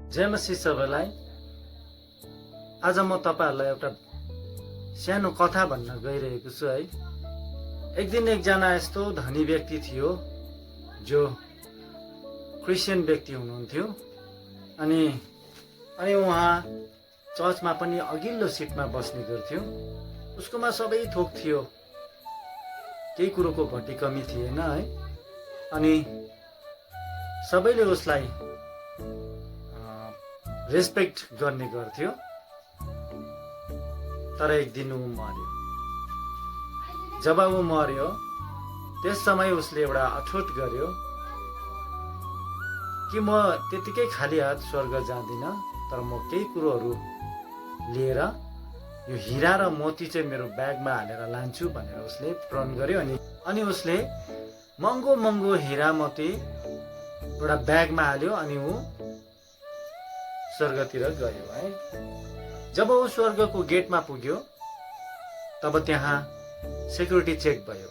जय मसी सबैलाई। आज म तपाईहरुलाई एउटा सानो कथा भन्न गइरहेको छु है। एक दिन एकजना यस्तो धनी व्यक्ति थियो जो क्रिस्चियन व्यक्ति हुनुहुन्थ्यो अनि उहाँ चर्चमा पनि अघिल्लो सिटमा बस्ने गर्थ्यो। उसकोमा सबै थोक थियो, केही कुरोको घटी कमी थिएन है। अनि सबैले उसलाई रेस्पेक्ट गर्ने गर्थ्यो। तर एक दिन ऊ मर्यो। जब ऊ मर्यो त्यस समय उसले एउटा अठोट गर्यो कि म त्यतिकै खाली हात स्वर्ग जाँदिन, तर म केही कुरोहरू लिएर यो हीरा र मोती चाहिँ मेरो ब्यागमा हालेर लान्छु भनेर उसले प्रण गर्यो। अनि उसले महँगो महँगो हीरा मोती एउटा ब्यागमा हाल्यो अनि ऊ स्वर्गतिर गयो है। जब ऊ स्वर्गको गेटमा पुग्यो तब त्यहाँ सेक्युरिटी चेक भयो।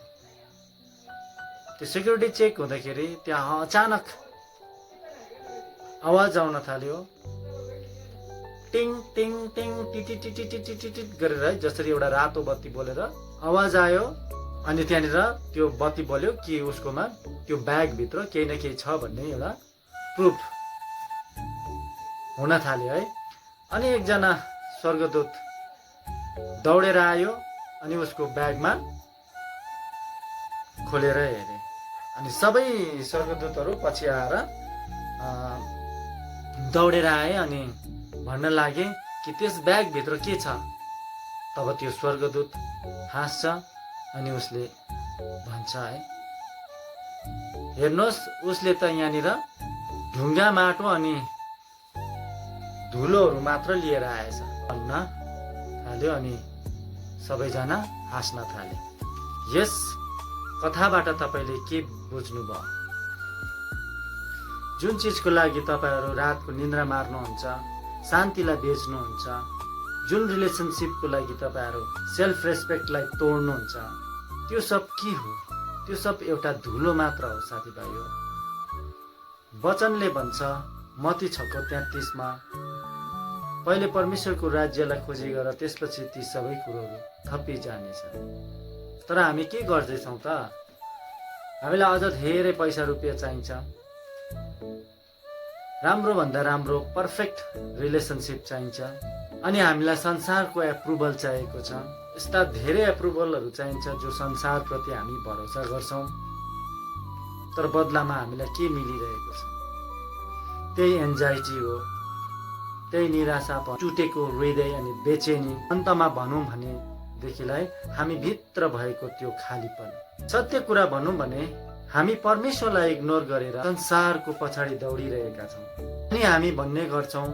त्यो सेक्युरिटी चेक हुँदाखेरि त्यहाँ अचानक आवाज आउन थाल्यो, टिङ टिङ टिङ टिटी टिटी टिटी टिटी गरेर है, जसरी एउटा रातो बत्ती बोलेर आवाज आयो। अनि त्यहाँनिर त्यो बत्ती बल्यो कि उसकोमा त्यो ब्याग भित्र केही न केही छ भन्ने एउटा प्रुफ हुन थाल्यो है। अनि एकजना स्वर्गदूत दौडेर आयो अनि उसको ब्यागमा खोलेर हेरे। अनि सबै स्वर्गदूतहरू पछि आएर दौडेर आए अनि भन्न लागे कि त्यस ब्याग भित्र के छ। तब त्यो स्वर्गदूत हाँस्छ अनि उसले भन्छ है, हेर्नुहोस् उसले त यहाँनिर ढुङ्गा माटो अनि धुलोहरू मात्र लिएर आएछ भन्न थाल्यो। अनि सबैजना हाँस्न थाले। यस कथाबाट तपाईले के बुझ्नुभयो? जुन चिजको लागि तपाईहरू रातको निद्रा मार्नुहुन्छ, शान्तिलाई बेच्नुहुन्छ, जुन रिलेसनसिपको लागि तपाईहरू सेल्फ रेस्पेक्टलाई तोड्नुहुन्छ, त्यो सब के हो? त्यो सब एउटा धुलो मात्र हो साथीभाइ हो। वचनले भन्छ मत्ती 6:33 मा, पहिले परमेश्वरको राज्यलाई खोजी गर, त्यसपछि ती सबै कुरोहरू थपि जानेछ। तर हामी के गर्दैछौँ त? हामीलाई अझ धेरै पैसा रुपियाँ चाहिन्छ, राम्रो भन्दा राम्रो पर्फेक्ट रिलेसनसिप चाहिन्छ, अनि हामीलाई संसारको एप्रुभल चाहिएको छ। यस्ता धेरै एप्रुभलहरू चाहिन्छ जो संसारप्रति हामी भरोसा गर्छौँ, तर बदलामा हामीलाई के मिलिरहेको छ? त्यही एन्जाइटी हो, त्यही निराशा, टुटेको हृदय अनि बेचैनी। अन्तमा भनौँ भनेदेखिलाई हामी भित्र भएको त्यो खालीपन। सत्य कुरा भनौँ भने हामी परमेश्वरलाई इग्नोर गरेर संसारको पछाडि दौडिरहेका छौँ। अनि हामी भन्ने गर्छौँ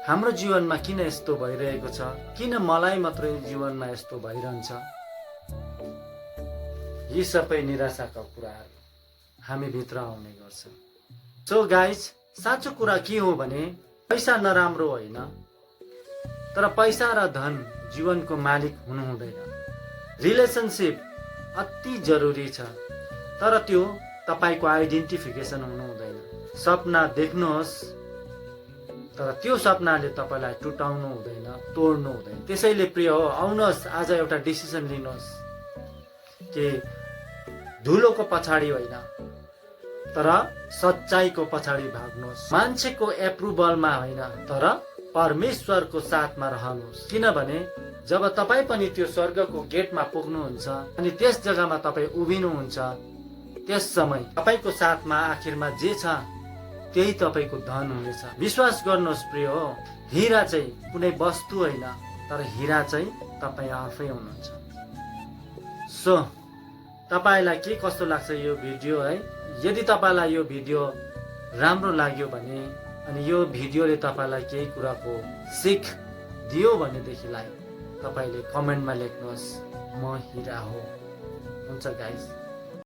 हाम्रो जीवनमा किन यस्तो भइरहेको छ, किन मलाई मात्रै जीवनमा यस्तो भइरहन्छ। यी सबै निराशाका कुराहरू हामी भित्र आउने गर्छ। सो गाइज, साँचो कुरा के हो भने पैसा नराम्रो होइन, तर पैसा र धन जीवनको मालिक हुनु हुँदैन। रिलेसनसिप अति जरुरी छ, तर त्यो तपाईको आइडेन्टिफिकेसन हुनु हुँदैन। सपना देख्नुहोस्, तर त्यो सपनाले तपाईलाई टुटाउनु हुँदैन, तोड्नु हुँदैन। त्यसैले प्रिय हो, आउनुहोस् आज एउटा डिसिजन लिनुहोस् कि धुलोको पछाडि होइन, तर सच्चाईको पछाडि भाग्नुहोस्। मान्छेको एप्रुभलमा होइन, तर परमेश्वरको साथमा रहनुहोस्। किनभने जब तपाई पनि त्यो स्वर्गको गेटमा पुग्नुहुन्छ अनि त्यस जग्गामा तपाई उभिनुहुन्छ, त्यस समय तपाईको साथमा आखिरमा जे छ त्यही तपाईको धन हुनेछ। विश्वास गर्नुहोस् प्रिय हो, हीरा चाहिँ कुनै वस्तु होइन, तर हीरा चाहिँ तपाई आफै हुनुहुन्छ। सो तपाईलाई के कस्तो लाग्छ यो भिडियो है? यदि तपाईलाई यो भिडियो राम्रो लाग्यो भने अनि यो भिडियोले तपाईलाई केही कुराको सिख दियो भनेदेखिलाई तपाईले कमेन्टमा लेख्नुहोस्, म हीरा हो। हुन्छ गाइस।